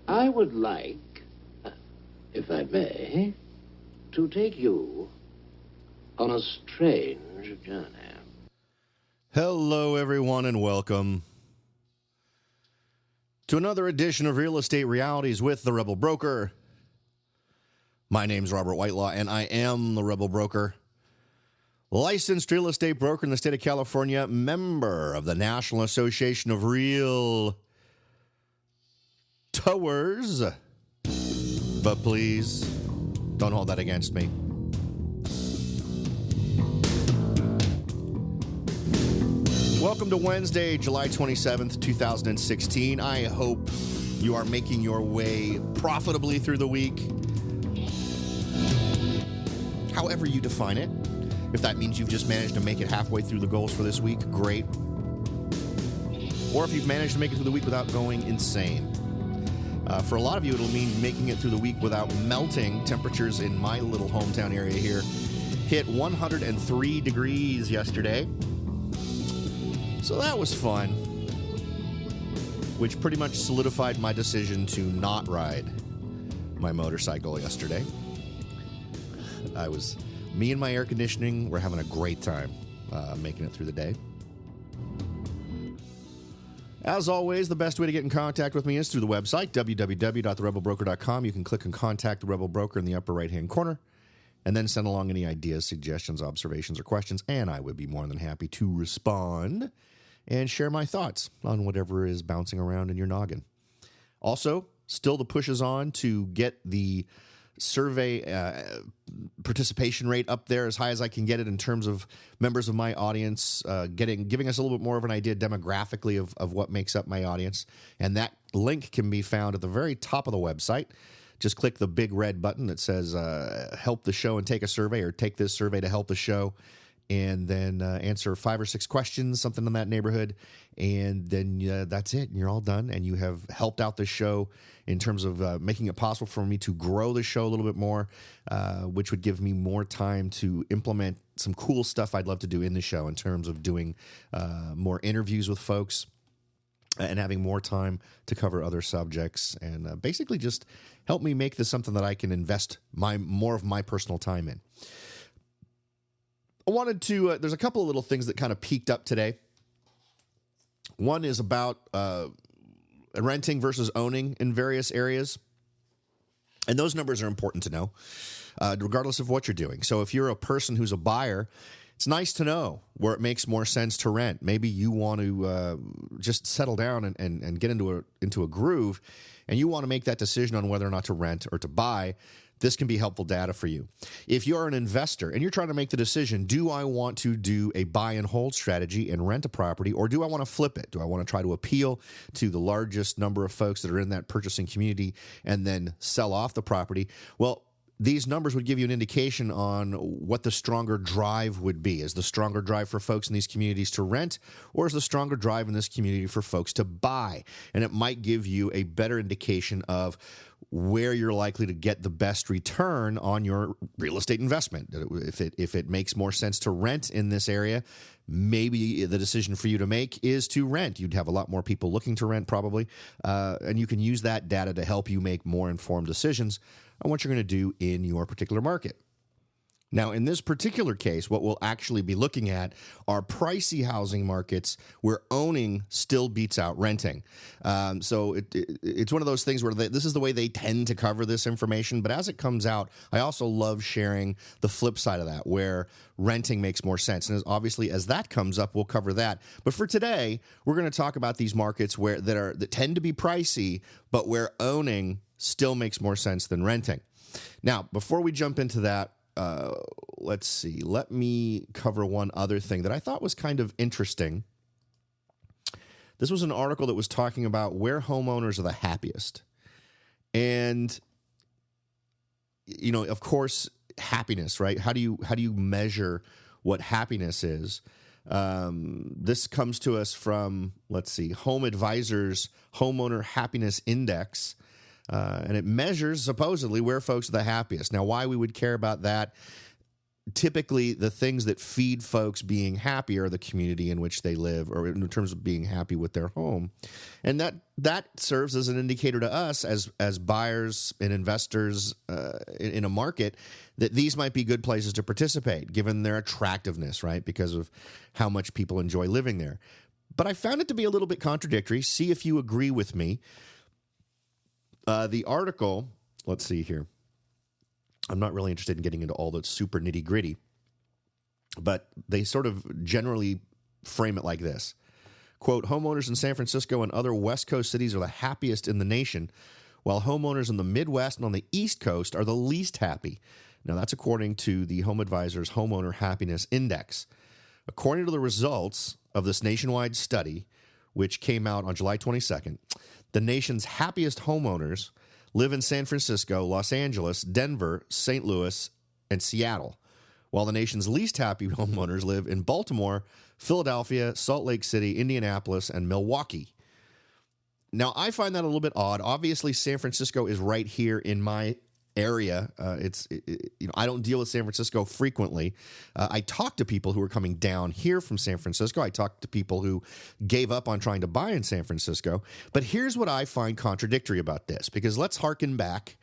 I would like, if I may, to take you on a strange journey. Hello, everyone, and welcome to another edition of Real Estate Realities with the Rebel Broker. My name's Robert Whitelaw, and I am the Rebel Broker. Licensed real estate broker in the state of California, member of the National Association of Realtors. But please, don't hold that against me. Welcome to Wednesday, July 27th, 2016. I hope you are making your way profitably through the week. However you define it. If that means you've just managed to make it halfway through the goals for this week, great. Or if you've managed to make it through the week without going insane. For a lot of you, it'll mean making it through the week without melting. Temperatures in my little hometown area here hit 103 degrees yesterday. So that was fun, which pretty much solidified my decision to not ride my motorcycle yesterday. Me and my air conditioning were having a great time making it through the day. As always, the best way to get in contact with me is through the website, www.therebelbroker.com. You can click on Contact the Rebel Broker in the upper right-hand corner, and then send along any ideas, suggestions, observations, or questions, and I would be more than happy to respond and share my thoughts on whatever is bouncing around in your noggin. Also, still the push is on to get the survey participation rate up there as high as I can get it in terms of members of my audience, giving us a little bit more of an idea demographically of what makes up my audience. And that link can be found at the very top of the website. Just click the big red button that says help the show and take a survey, or take this survey to help the show, and then answer 5 or 6 questions, something in that neighborhood, and then that's it. And you're all done, and you have helped out the show in terms of making it possible for me to grow the show a little bit more, which would give me more time to implement some cool stuff I'd love to do in the show in terms of doing more interviews with folks and having more time to cover other subjects, and basically just help me make this something that I can invest more of my personal time in. I wanted to, there's a couple of little things that kind of peaked up today. One is about renting versus owning in various areas. And those numbers are important to know, regardless of what you're doing. So if you're a person who's a buyer, it's nice to know where it makes more sense to rent. Maybe you want to just settle down and get into a groove, and you want to make that decision on whether or not to rent or to buy. This can be helpful data for you. If you're an investor and you're trying to make the decision, do I want to do a buy and hold strategy and rent a property, or do I want to flip it? Do I want to try to appeal to the largest number of folks that are in that purchasing community and then sell off the property? Well, these numbers would give you an indication on what the stronger drive would be. Is the stronger drive for folks in these communities to rent, or is the stronger drive in this community for folks to buy? And it might give you a better indication of where you're likely to get the best return on your real estate investment. If it makes more sense to rent in this area, maybe the decision for you to make is to rent. You'd have a lot more people looking to rent probably, and you can use that data to help you make more informed decisions on what you're going to do in your particular market. Now, in this particular case, what we'll actually be looking at are pricey housing markets where owning still beats out renting. So it's one of those things where this is the way they tend to cover this information. But as it comes out, I also love sharing the flip side of that, where renting makes more sense. And obviously, as that comes up, we'll cover that. But for today, we're going to talk about these markets that tend to be pricey, but where owning still makes more sense than renting. Now, before we jump into that, let's see. Let me cover one other thing that I thought was kind of interesting. This was an article that was talking about where homeowners are the happiest. And, of course, happiness, right? How do you measure what happiness is? This comes to us from, let's see, Home Advisor's Homeowner Happiness Index. And it measures supposedly where folks are the happiest. Now, why we would care about that typically the things that feed folks being happy are the community in which they live, or in terms of being happy with their home. And that serves as an indicator to us as buyers and investors in a market that these might be good places to participate, given their attractiveness, right? Because of how much people enjoy living there. But I found it to be a little bit contradictory. See if you agree with me. The article, let's see here. I'm not really interested in getting into all the super nitty gritty, but they sort of generally frame it like this. Quote, homeowners in San Francisco and other West Coast cities are the happiest in the nation, while homeowners in the Midwest and on the East Coast are the least happy. Now, that's according to the Home Advisor's Homeowner Happiness Index. According to the results of this nationwide study, which came out on July 22nd, the nation's happiest homeowners live in San Francisco, Los Angeles, Denver, St. Louis, and Seattle, while the nation's least happy homeowners live in Baltimore, Philadelphia, Salt Lake City, Indianapolis, and Milwaukee. Now, I find that a little bit odd. Obviously, San Francisco is right here in my area. I don't deal with San Francisco frequently. I talk to people who are coming down here from San Francisco. I talk to people who gave up on trying to buy in San Francisco. But here's what I find contradictory about this, because let's harken back.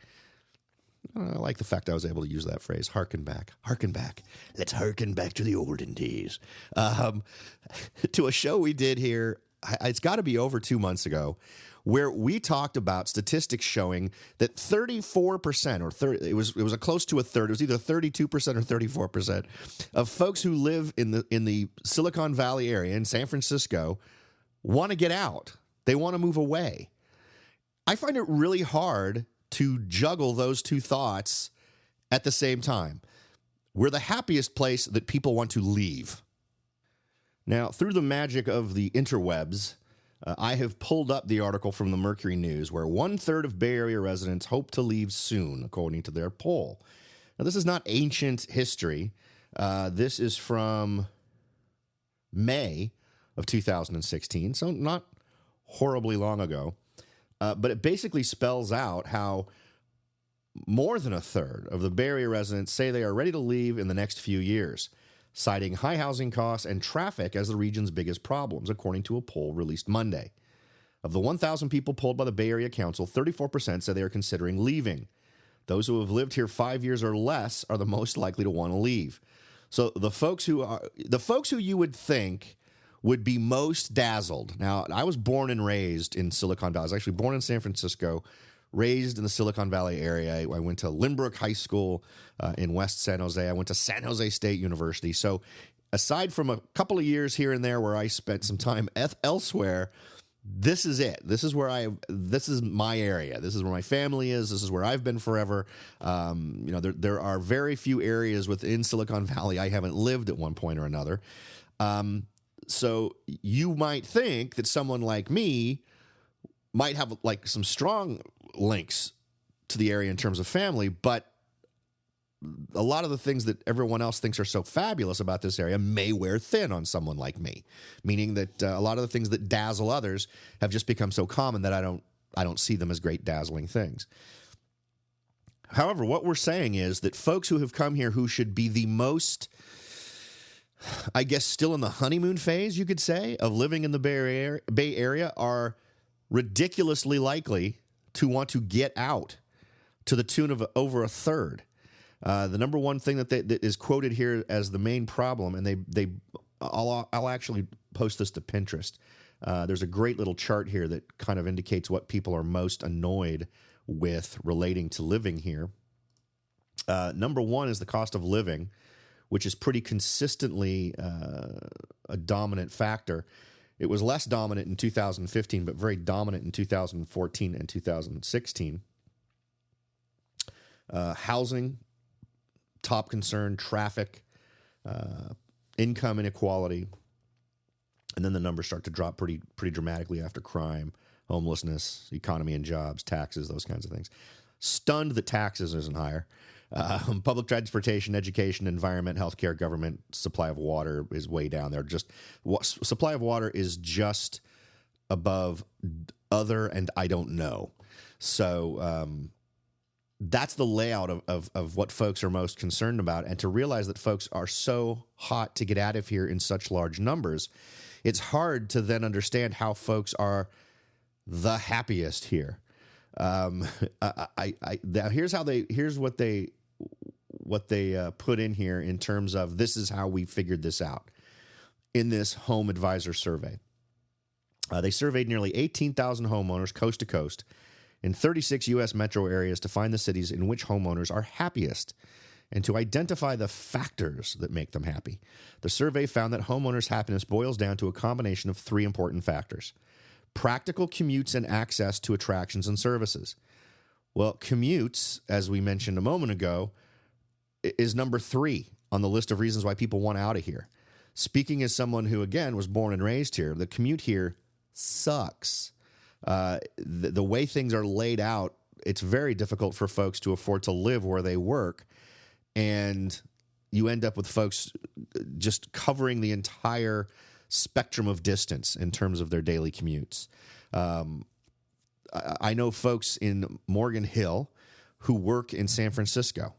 I like the fact I was able to use that phrase, harken back. Harken back. Let's harken back to the olden days. To a show we did here, it's got to be over 2 months ago, where we talked about statistics showing that 34%, it was a close to a third, it was either 32% or 34% of folks who live in the Silicon Valley area in San Francisco want to get out. They want to move away. I find it really hard to juggle those two thoughts at the same time. We're the happiest place that people want to leave. Now, through the magic of the interwebs, I have pulled up the article from the Mercury News where 1/3 of Bay Area residents hope to leave soon, according to their poll. Now, this is not ancient history. This is from May of 2016, so not horribly long ago. But it basically spells out how more than 1/3 of the Bay Area residents say they are ready to leave in the next few years, citing high housing costs and traffic as the region's biggest problems, according to a poll released Monday. Of the 1,000 people polled by the Bay Area Council, 34% said they are considering leaving. Those who have lived here 5 years or less are the most likely to want to leave. So the folks who you would think would be most dazzled. Now, I was born and raised in Silicon Valley. I was actually born in San Francisco, raised in the Silicon Valley area. I went to Lynbrook High School in West San Jose. I went to San Jose State University. So aside from a couple of years here and there where I spent some time elsewhere, this is it. This is my area. This is where my family is. This is where I've been forever. There are very few areas within Silicon Valley I haven't lived at one point or another. So you might think that someone like me might have like some strong links to the area in terms of family, but a lot of the things that everyone else thinks are so fabulous about this area may wear thin on someone like me, meaning that a lot of the things that dazzle others have just become so common that I don't see them as great dazzling things. However, what we're saying is that folks who have come here who should be the most, I guess, still in the honeymoon phase, you could say, of living in the Bay Area are ridiculously likely to want to get out, to the tune of over 1/3. The number one thing that is quoted here as the main problem, and I'll actually post this to Pinterest. There's a great little chart here that kind of indicates what people are most annoyed with relating to living here. Number one is the cost of living, which is pretty consistently a dominant factor. It was less dominant in 2015, but very dominant in 2014 and 2016. Housing, top concern, traffic, income inequality, and then the numbers start to drop pretty dramatically after crime, homelessness, economy and jobs, taxes, those kinds of things. Stunned that taxes isn't higher. Public transportation, education, environment, healthcare, government, supply of water is way down there. Supply of water is just above other and I don't know. So that's the layout of what folks are most concerned about. And to realize that folks are so hot to get out of here in such large numbers, it's hard to then understand how folks are the happiest here. Here's what they put in here in terms of this is how we figured this out in this home advisor survey. They surveyed nearly 18,000 homeowners coast to coast in 36 U.S. metro areas to find the cities in which homeowners are happiest and to identify the factors that make them happy. The survey found that homeowners' happiness boils down to a combination of three important factors: practical commutes and access to attractions and services. Well, commutes, as we mentioned a moment ago, is number 3 on the list of reasons why people want out of here. Speaking as someone who, again, was born and raised here, the commute here sucks. The way things are laid out, it's very difficult for folks to afford to live where they work, and you end up with folks just covering the entire spectrum of distance in terms of their daily commutes. I know folks in Morgan Hill who work in San Francisco.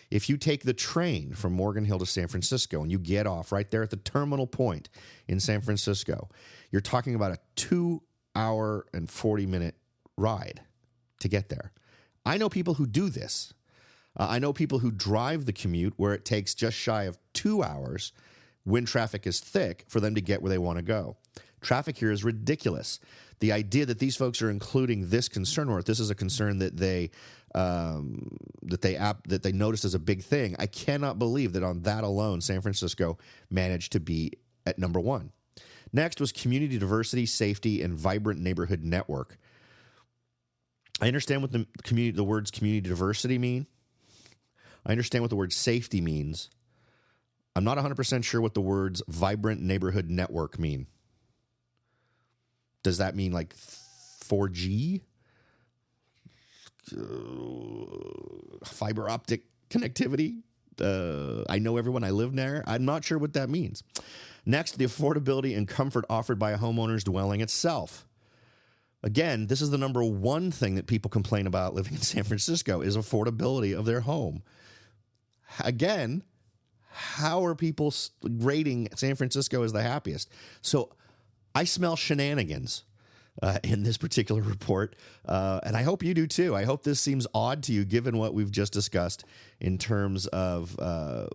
If you take the train from Morgan Hill to San Francisco and you get off right there at the terminal point in San Francisco, you're talking about a 2-hour and 40-minute ride to get there. I know people who do this. I know people who drive the commute where it takes just shy of 2 hours when traffic is thick for them to get where they want to go. Traffic here is ridiculous. The idea that these folks are including this concern, or if this is a concern that they noticed as a big thing, I cannot believe that on that alone, San Francisco managed to be at number 1. Next was community diversity, safety, and vibrant neighborhood network. I understand what the words community diversity mean. I understand what the word safety means. I'm not 100% sure what the words vibrant neighborhood network mean. Does that mean like 4G? Fiber optic connectivity? I know everyone, I live there. I'm not sure what that means. Next, the affordability and comfort offered by a homeowner's dwelling itself. Again, this is the number 1 thing that people complain about living in San Francisco is affordability of their home. Again, how are people rating San Francisco as the happiest? So I smell shenanigans in this particular report, and I hope you do too. I hope this seems odd to you given what we've just discussed in terms of why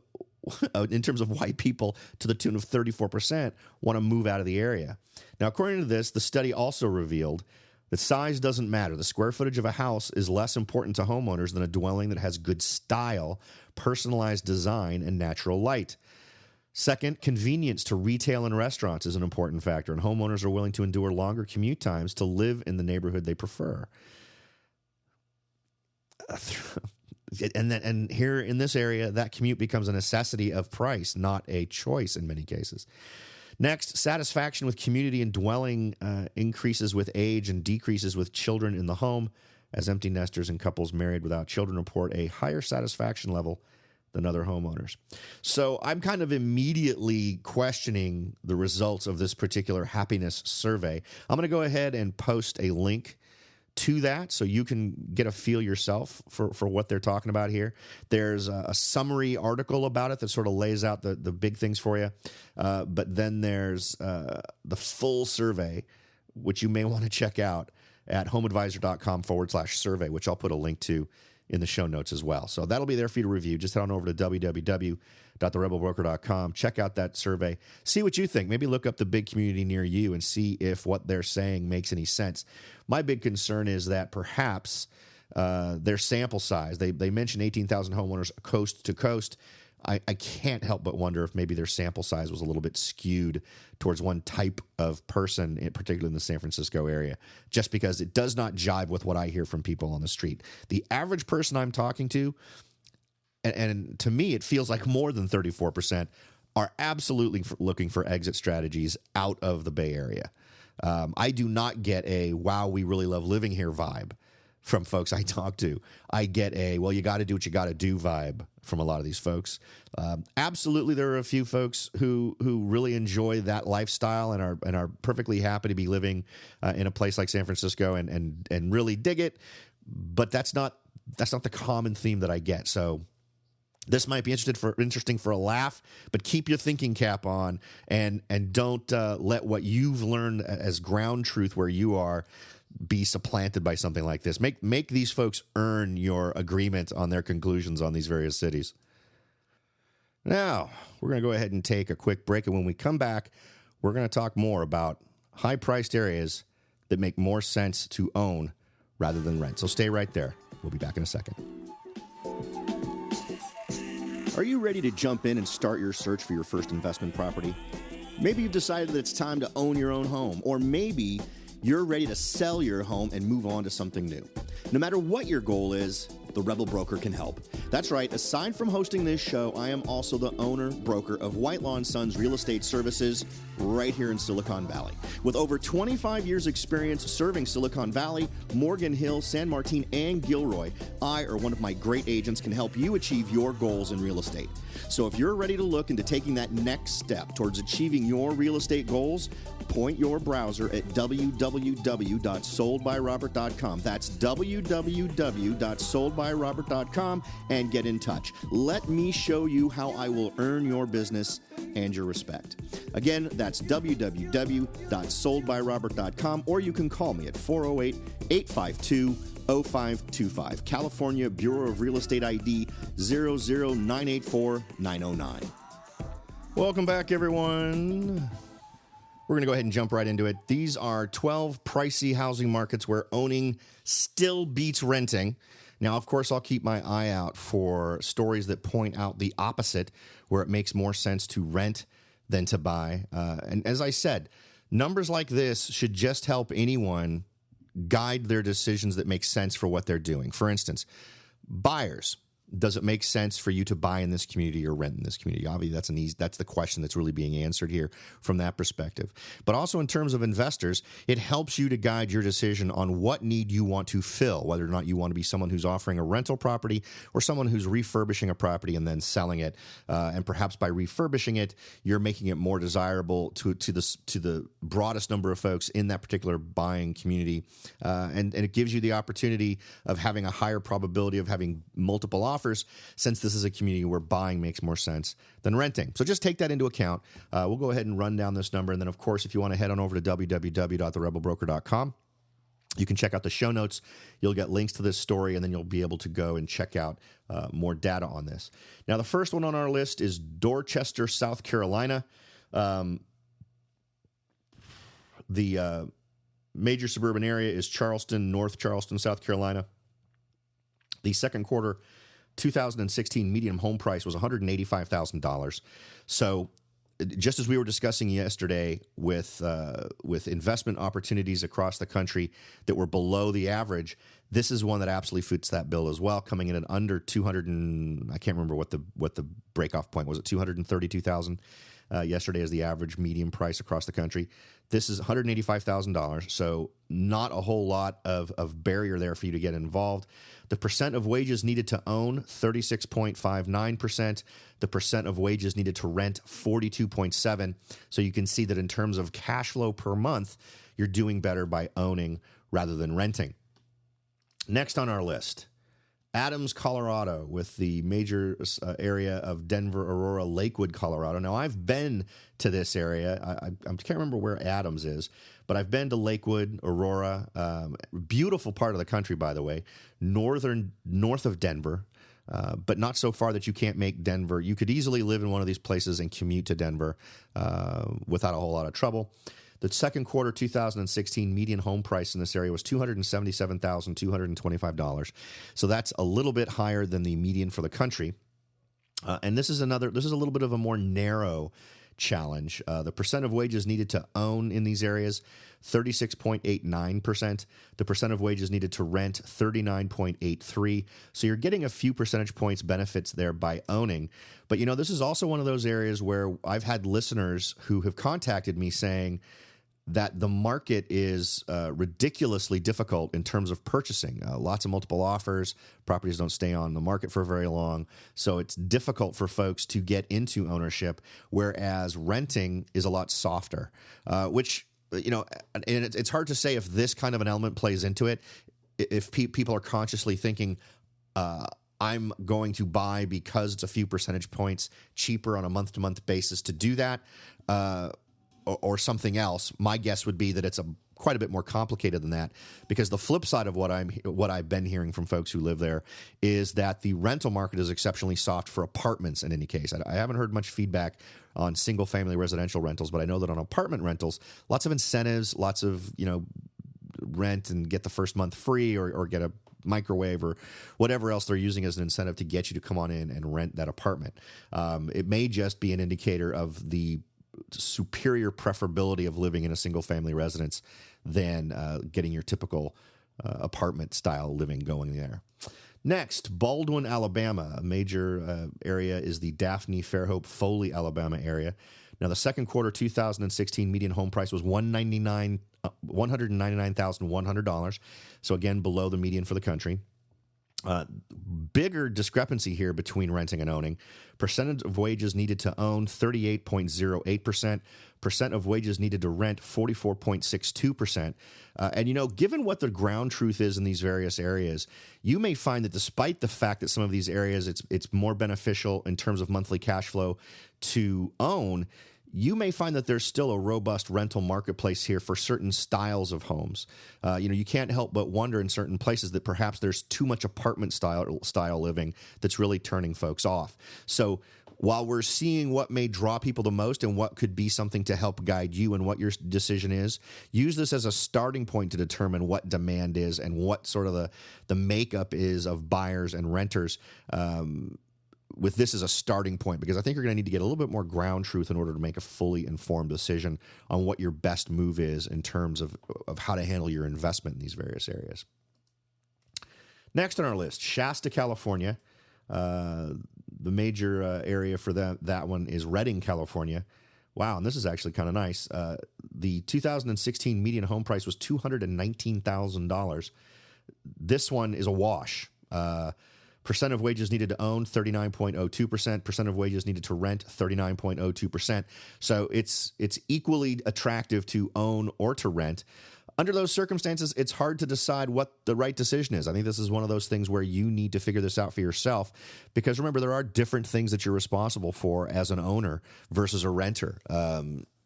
people, to the tune of 34%, want to move out of the area. Now, according to this, the study also revealed that size doesn't matter. The square footage of a house is less important to homeowners than a dwelling that has good style, personalized design, and natural light. Second, convenience to retail and restaurants is an important factor, and homeowners are willing to endure longer commute times to live in the neighborhood they prefer. And here in this area, that commute becomes a necessity of price, not a choice in many cases. Next, satisfaction with community and dwelling increases with age and decreases with children in the home, as empty nesters and couples married without children report a higher satisfaction level than other homeowners. So I'm kind of immediately questioning the results of this particular happiness survey. I'm going to go ahead and post a link to that so you can get a feel yourself for what they're talking about here. There's a summary article about it that sort of lays out the big things for you. But then there's the full survey, which you may want to check out at homeadvisor.com/survey, which I'll put a link to in the show notes as well. So that'll be there for you to review. Just head on over to www.therebelbroker.com. Check out that survey. See what you think. Maybe look up the big community near you and see if what they're saying makes any sense. My big concern is that perhaps their sample size, they mentioned 18,000 homeowners coast to coast. I can't help but wonder if maybe their sample size was a little bit skewed towards one type of person, particularly in the San Francisco area, just because it does not jive with what I hear from people on the street. The average person I'm talking to, and to me it feels like more than 34%, are absolutely looking for exit strategies out of the Bay Area. I do not get a, wow, we really love living here vibe from folks I talk to. I get a, well, you got to do what you got to do vibe from a lot of these folks. Absolutely, there are a few folks who really enjoy that lifestyle and are perfectly happy to be living in a place like San Francisco and really dig it. But that's not that's not the common theme that I get. So this might be interesting for a laugh, but keep your thinking cap on and don't let what you've learned as ground truth where you are be supplanted by something like this. Make these folks earn your agreement on their conclusions on these various cities. Now, we're going to go ahead and take a quick break, and when we come back, we're going to talk more about high-priced areas that make more sense to own rather than rent. So stay right there. We'll be back in a second. Are you ready to jump in and start your search for your first investment property? Maybe you've decided that it's time to own your own home, or maybe you're ready to sell your home and move on to something new. No matter what your goal is, the Rebel Broker can help. That's right, aside from hosting this show, I am also the owner-broker of Whitelaw & Sons Real Estate Services right here in Silicon Valley. With over 25 years experience serving Silicon Valley, Morgan Hill, San Martin, and Gilroy, I or one of my great agents can help you achieve your goals in real estate. So if you're ready to look into taking that next step towards achieving your real estate goals, point your browser at www.soldbyrobert.com. That's www.soldbyrobert.com and get in touch. Let me show you how I will earn your business and your respect. Again, that's www.soldbyrobert.com, or you can call me at 408-852-0525. California Bureau of Real Estate ID 00984-909. Welcome back, everyone. We're going to go ahead and jump right into it. These are 12 pricey housing markets where owning still beats renting. Now, of course, I'll keep my eye out for stories that point out the opposite, where it makes more sense to rent than to buy. And as I said, numbers like this should just help anyone guide their decisions that make sense for what they're doing. For instance, buyers. Does it make sense for you to buy in this community or rent in this community? Obviously, that's the question that's really being answered here from that perspective. But also in terms of investors, it helps you to guide your decision on what need you want to fill, whether or not you want to be someone who's offering a rental property or someone who's refurbishing a property and then selling it. And perhaps by refurbishing it, you're making it more desirable to the broadest number of folks in that particular buying community. And it gives you the opportunity of having a higher probability of having multiple offers, since this is a community where buying makes more sense than renting. So just take that into account. We'll go ahead and run down this number. And then, of course, if you want to head on over to www.therebelbroker.com, you can check out the show notes. You'll get links to this story, and then you'll be able to go and check out more data on this. Now, the first one on our list is Dorchester, South Carolina. The major suburban area is Charleston, North Charleston, South Carolina. The second quarter 2016 median home price was $185,000. So just as we were discussing yesterday with investment opportunities across the country that were below the average, this is one that absolutely fits that bill as well, coming in at under 200 and I can't remember what the breakoff point was. It 232,000 yesterday is the average median price across the country. This is $185,000, so not a whole lot of barrier there for you to get involved. The percent of wages needed to own, 36.59%. The percent of wages needed to rent, 42.7%. So you can see that in terms of cash flow per month, you're doing better by owning rather than renting. Next on our list, Adams, Colorado, with the major area of Denver, Aurora, Lakewood, Colorado. Now, I've been to this area. I can't remember where Adams is, but I've been to Lakewood, Aurora. Beautiful part of the country, by the way, north of Denver, but not so far that you can't make Denver. You could easily live in one of these places and commute to Denver without a whole lot of trouble. The second quarter 2016 median home price in this area was $277,225. So that's a little bit higher than the median for the country. And this is a little bit of a more narrow challenge. The percent of wages needed to own in these areas, 36.89%. The percent of wages needed to rent, 39.83%. So you're getting a few percentage points benefits there by owning. But, this is also one of those areas where I've had listeners who have contacted me saying that the market is ridiculously difficult in terms of purchasing. Lots of multiple offers. Properties don't stay on the market for very long. So it's difficult for folks to get into ownership, whereas renting is a lot softer, which, and it's hard to say if this kind of an element plays into it. If people are consciously thinking, I'm going to buy because it's a few percentage points cheaper on a month-to-month basis to do that, or something else. My guess would be that it's quite a bit more complicated than that, because the flip side of what I've been hearing from folks who live there is that the rental market is exceptionally soft for apartments. In any case, I haven't heard much feedback on single-family residential rentals, but I know that on apartment rentals, lots of incentives, lots of rent and get the first month free, or get a microwave or whatever else they're using as an incentive to get you to come on in and rent that apartment. It may just be an indicator of the superior preferability of living in a single-family residence than getting your typical apartment-style living going there. Next, Baldwin, Alabama. A major area is the Daphne, Fairhope, Foley, Alabama area. Now, the second quarter 2016 median home price was $199,100. So again, below the median for the country. Bigger discrepancy here between renting and owning. Percentage of wages needed to own, 38.08%. Percent of wages needed to rent, 44.62%. And, given what the ground truth is in these various areas, you may find that despite the fact that some of these areas it's more beneficial in terms of monthly cash flow to own, you may find that there's still a robust rental marketplace here for certain styles of homes. You can't help but wonder in certain places that perhaps there's too much apartment style living that's really turning folks off. So while we're seeing what may draw people the most and what could be something to help guide you and what your decision is, use this as a starting point to determine what demand is and what sort of the makeup is of buyers and renters, with this as a starting point, because I think you're going to need to get a little bit more ground truth in order to make a fully informed decision on what your best move is in terms of how to handle your investment in these various areas. Next on our list, Shasta, California. The major area for that one is Redding, California. Wow, and this is actually kind of nice. The 2016 median home price was $219,000. This one is a wash. Percent of wages needed to own, 39.02%. Percent of wages needed to rent, 39.02%. So it's equally attractive to own or to rent. Under those circumstances, it's hard to decide what the right decision is. I think this is one of those things where you need to figure this out for yourself, because remember, there are different things that you're responsible for as an owner versus a renter.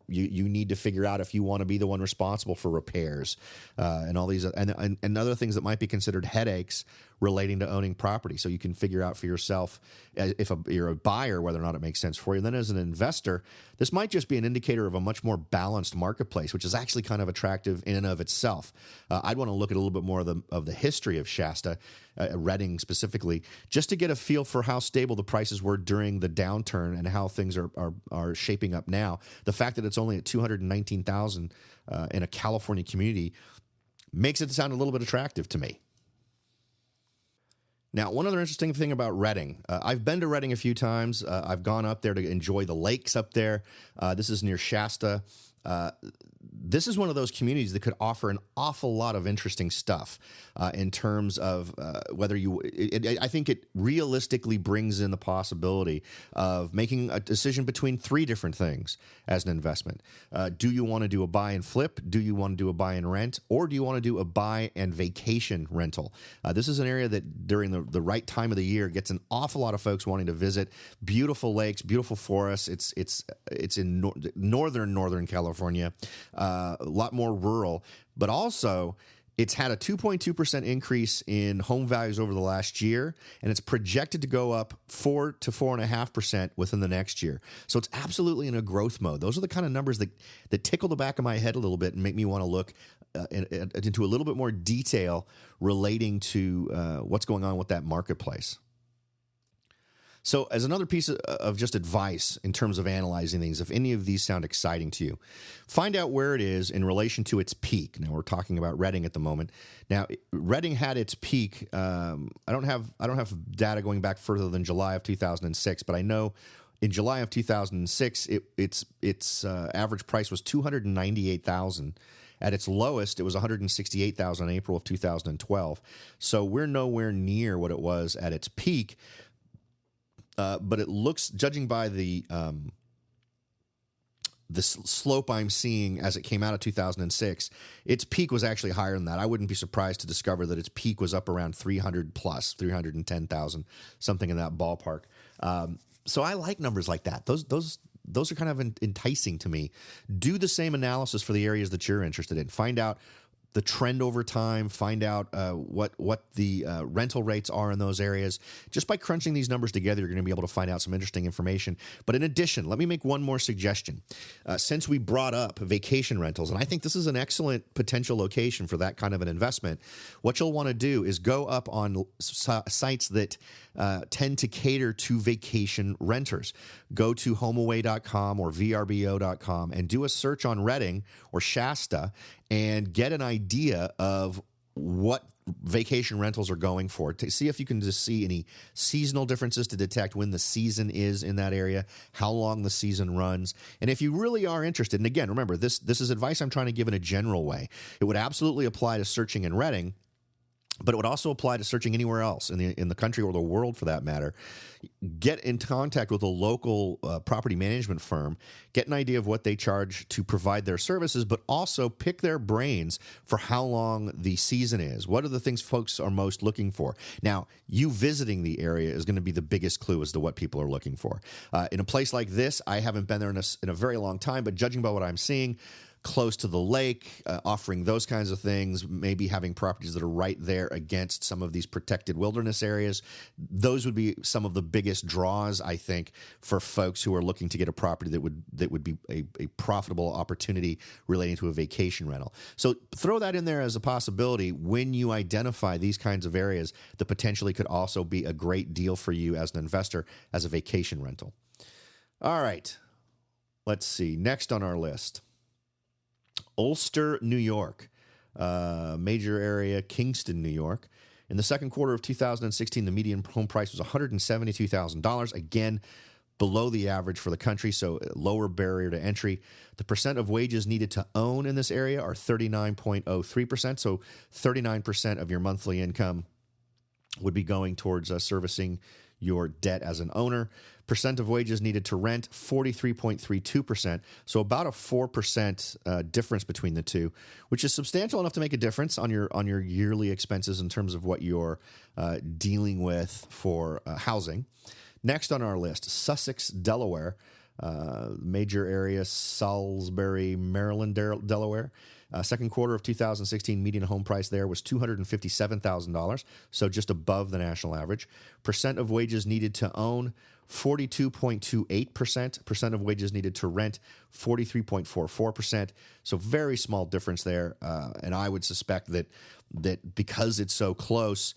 You need to figure out if you want to be the one responsible for repairs and all these and other things that might be considered headaches relating to owning property. So you can figure out for yourself, if you're a buyer, whether or not it makes sense for you. And then as an investor, this might just be an indicator of a much more balanced marketplace, which is actually kind of attractive in and of itself. I'd want to look at a little bit more of the history of Shasta, Redding specifically, just to get a feel for how stable the prices were during the downturn and how things are shaping up now. The fact that it's only at $219,000 in a California community makes it sound a little bit attractive to me. Now, one other interesting thing about Redding, I've been to Redding a few times. I've gone up there to enjoy the lakes up there. This is near Shasta. This is one of those communities that could offer an awful lot of interesting stuff in terms of whether I think it realistically brings in the possibility of making a decision between three different things as an investment. Do you want to do a buy and flip? Do you want to do a buy and rent? Or do you want to do a buy and vacation rental? This is an area that during the right time of the year gets an awful lot of folks wanting to visit. Beautiful lakes, beautiful forests. It's in northern California. A lot more rural, but also it's had a 2.2% increase in home values over the last year, and it's projected to go up 4 to 4.5% within the next year. So it's absolutely in a growth mode. Those are the kind of numbers that tickle the back of my head a little bit and make me want to look into a little bit more detail relating to what's going on with that marketplace. So as another piece of just advice in terms of analyzing things, if any of these sound exciting to you, find out where it is in relation to its peak. Now, we're talking about Redding at the moment. Now, Redding had its peak. I don't have data going back further than July of 2006, but I know in July of 2006, its average price was $298,000. At its lowest, it was $168,000 in April of 2012. So we're nowhere near what it was at its peak. But it looks, judging by the slope I'm seeing as it came out of 2006, its peak was actually higher than that. I wouldn't be surprised to discover that its peak was up around 300 plus, 310,000, something in that ballpark. So I like numbers like that. Those are kind of enticing to me. Do the same analysis for the areas that you're interested in. Find out the trend over time, find out what the rental rates are in those areas. Just by crunching these numbers together, you're going to be able to find out some interesting information. But in addition, let me make one more suggestion. Since we brought up vacation rentals, and I think this is an excellent potential location for that kind of an investment, what you'll want to do is go up on sites that tend to cater to vacation renters. Go to homeaway.com or vrbo.com and do a search on Redding or Shasta and get an idea of what vacation rentals are going for, to see if you can just see any seasonal differences, to detect when the season is in that area, how long the season runs. And if you really are interested, and again, remember, this is advice I'm trying to give in a general way. It would absolutely apply to searching in Redding, but it would also apply to searching anywhere else in the country or the world for that matter. Get in contact with a local property management firm, get an idea of what they charge to provide their services, but also pick their brains for how long the season is. What are the things folks are most looking for? Now, you visiting the area is going to be the biggest clue as to what people are looking for. In a place like this, I haven't been there in a very long time, but judging by what I'm seeing, close to the lake, offering those kinds of things, maybe having properties that are right there against some of these protected wilderness areas. Those would be some of the biggest draws, I think, for folks who are looking to get a property that would be a profitable opportunity relating to a vacation rental. So throw that in there as a possibility when you identify these kinds of areas that potentially could also be a great deal for you as an investor as a vacation rental. All right, let's see. Next on our list, Ulster, New York, major area, Kingston, New York. In the second quarter of 2016, the median home price was $172,000. Again, below the average for the country, so lower barrier to entry. The percent of wages needed to own in this area are 39.03%, so 39% of your monthly income would be going towards servicing your debt as an owner. Percent of wages needed to rent, 43.32%. So about a 4% difference between the two, which is substantial enough to make a difference on your yearly expenses in terms of what you're dealing with for housing. Next on our list, Sussex, Delaware, major area, Salisbury, Maryland, Delaware. Second quarter of 2016, median home price there was $257,000, so just above the national average. Percent of wages needed to own, 42.28%. Percent of wages needed to rent, 43.44%. So very small difference there. And I would suspect that because it's so close,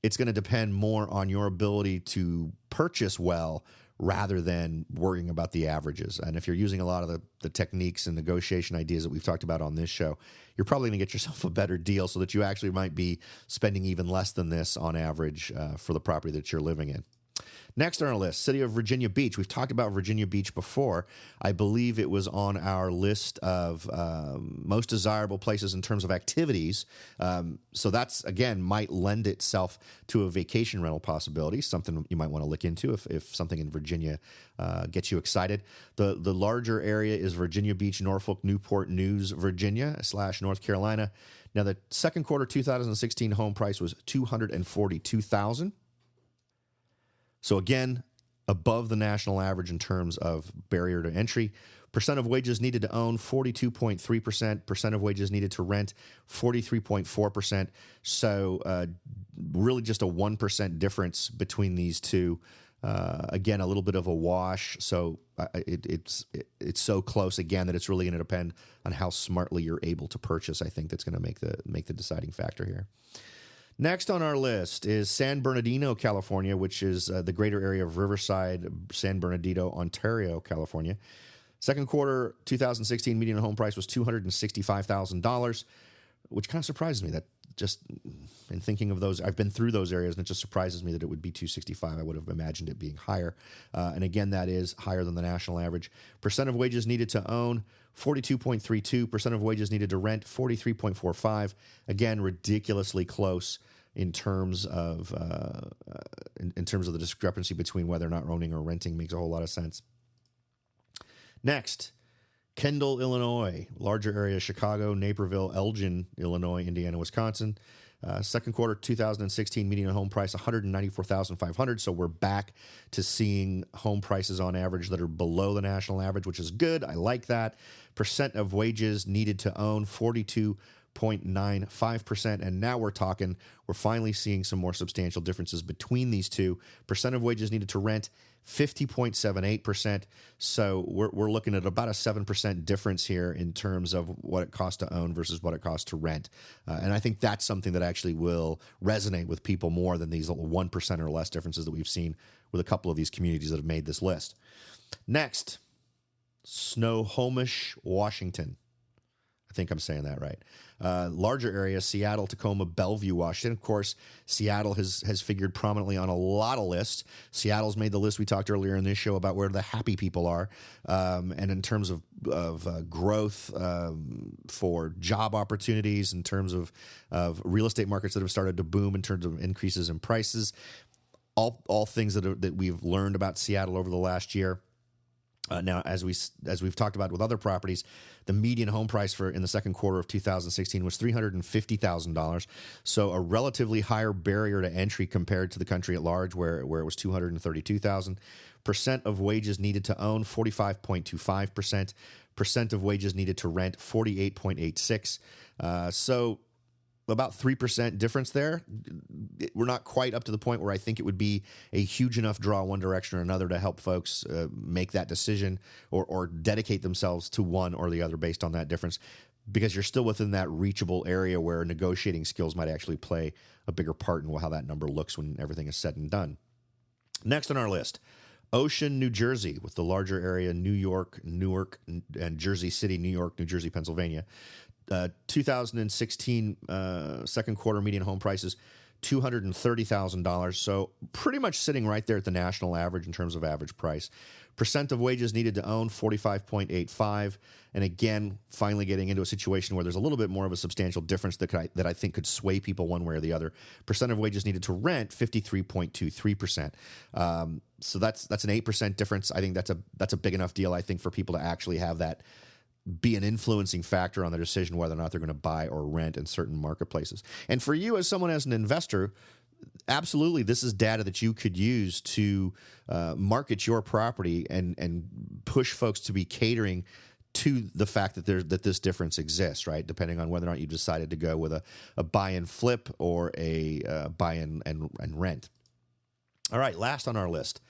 it's going to depend more on your ability to purchase well rather than worrying about the averages. And if you're using a lot of the techniques and negotiation ideas that we've talked about on this show, you're probably going to get yourself a better deal so that you actually might be spending even less than this on average for the property that you're living in. Next on our list, city of Virginia Beach. We've talked about Virginia Beach before. I believe it was on our list of most desirable places in terms of activities. So that's, again, might lend itself to a vacation rental possibility, something you might want to look into if something in Virginia gets you excited. The larger area is Virginia Beach, Norfolk, Newport News, Virginia / North Carolina. Now, the second quarter 2016 home price was $242,000. So again, above the national average in terms of barrier to entry. Percent of wages needed to own, 42.3%. Percent of wages needed to rent, 43.4%. So really just a 1% difference between these two. Again, a little bit of a wash. So it's so close, again, that it's really going to depend on how smartly you're able to purchase. I think that's going to make the deciding factor here. Next on our list is San Bernardino, California, which is the greater area of Riverside, San Bernardino, Ontario, California. Second quarter 2016 median home price was $265,000, which kind of surprises me. That just in thinking of those, I've been through those areas, and it just surprises me that it would be $265,000. I would have imagined it being higher. And again, that is higher than the national average. Percent of wages needed to own, 42.32%. Percent of wages needed to rent, 43.45%. Again, ridiculously close in terms of the discrepancy between whether or not owning or renting makes a whole lot of sense. Next Kendall, Illinois, larger area, Chicago, Naperville, Elgin, Illinois, Indiana, Wisconsin. Second quarter 2016 median home price $194,500. So we're back to seeing home prices on average that are below the national average, which is good. I like that. Percent of wages needed to own 42.95%. And now we're finally seeing some more substantial differences between these two. Percent of wages needed to rent 50.78%. So we're looking at about a 7% difference here in terms of what it costs to own versus what it costs to rent. And I think that's something that actually will resonate with people more than these little 1% or less differences that we've seen with a couple of these communities that have made this list. Next, Snohomish, Washington. I think I'm saying that right. Larger area, Seattle, Tacoma, Bellevue, Washington. Of course, Seattle has figured prominently on a lot of lists. Seattle's made the list we talked earlier in this show about where the happy people are. And in terms of growth for job opportunities, in terms of real estate markets that have started to boom in terms of increases in prices, all things that we've learned about Seattle over the last year. Now, as we've talked about with other properties, the median home price in the second quarter of 2016 was $350,000. So a relatively higher barrier to entry compared to the country at large, where it was $232,000. Percent of wages needed to own 45.25%. Percent of wages needed to rent 48.86%. So about 3% difference there. We're not quite up to the point where I think it would be a huge enough draw one direction or another to help folks make that decision or dedicate themselves to one or the other based on that difference, because you're still within that reachable area where negotiating skills might actually play a bigger part in how that number looks when everything is said and done. Next on our list, Ocean, New Jersey, with the larger area, New York, Newark, and Jersey City, New York, New Jersey, Pennsylvania. 2016 second quarter median home prices $230,000. So pretty much sitting right there at the national average in terms of average price. Percent of wages needed to own 45.85. And again, finally getting into a situation where there's a little bit more of a substantial difference that I think could sway people one way or the other. Percent of wages needed to rent 53.23%. So that's an 8% difference. I think that's a big enough deal, I think, for people to actually have that be an influencing factor on their decision whether or not they're going to buy or rent in certain marketplaces. And for you as an investor, absolutely, this is data that you could use to market your property and push folks to be catering to the fact that this difference exists, right? Depending on whether or not you decided to go with a buy and flip or a buy and rent. All right, last on our list,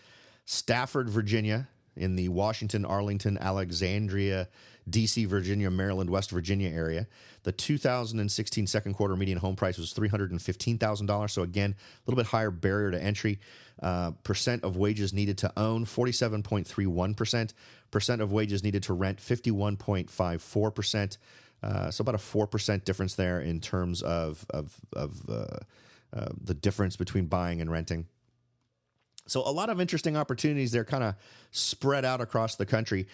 Stafford, Virginia, in the Washington, Arlington, Alexandria, D.C., Virginia, Maryland, West Virginia area. The 2016 second quarter median home price was $315,000. So again, a little bit higher barrier to entry. Percent of wages needed to own, 47.31%. Percent of wages needed to rent, 51.54%. So about a 4% difference there in terms of the difference between buying and renting. So a lot of interesting opportunities there kind of spread out across the country.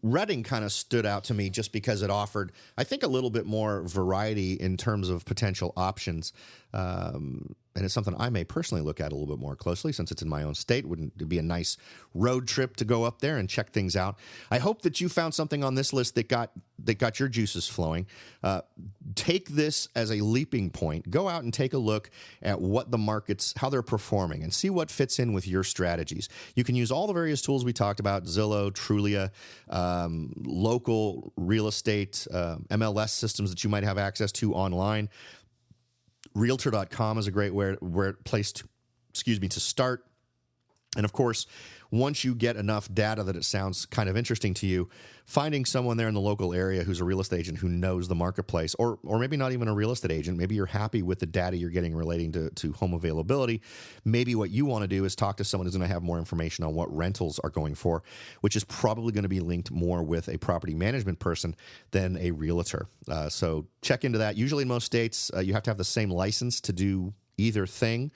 Reading kind of stood out to me just because it offered, I think, a little bit more variety in terms of potential options. And it's something I may personally look at a little bit more closely since it's in my own state. Wouldn't it be a nice road trip to go up there and check things out? I hope that you found something on this list that got your juices flowing. Take this as a leaping point. Go out and take a look at what the markets, how they're performing, and see what fits in with your strategies. You can use all the various tools we talked about, Zillow, Trulia, local real estate, MLS systems that you might have access to online. Realtor.com is a great place to start. And of course, once you get enough data that it sounds kind of interesting to you, finding someone there in the local area who's a real estate agent who knows the marketplace, or maybe not even a real estate agent, maybe you're happy with the data you're getting relating to home availability. Maybe what you want to do is talk to someone who's going to have more information on what rentals are going for, which is probably going to be linked more with a property management person than a realtor. So check into that. Usually in most states, you have to have the same license to do either thing.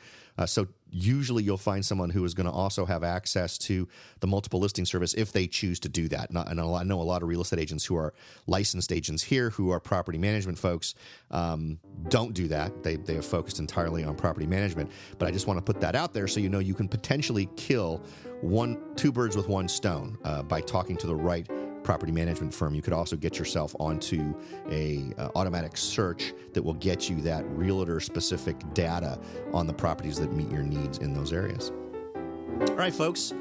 So usually you'll find someone who is going to also have access to the multiple listing service if they choose to do that. And I know a lot of real estate agents who are licensed agents here who are property management folks don't do that. They have focused entirely on property management. But I just want to put that out there so you know you can potentially kill two birds with one stone by talking to the right property management firm, you could also get yourself onto a automatic search that will get you that realtor-specific data on the properties that meet your needs in those areas. All right, folks.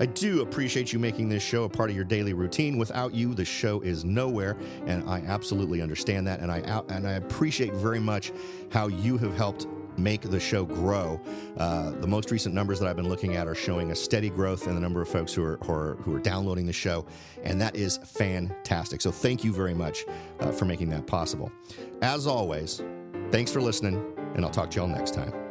I do appreciate you making this show a part of your daily routine. Without you, the show is nowhere, and I absolutely understand that, and I appreciate very much how you have helped make the show grow. The most recent numbers that I've been looking at are showing a steady growth in the number of folks who are downloading the show, and that is fantastic. So thank you very much for making that possible. As always, thanks for listening, and I'll talk to y'all next time.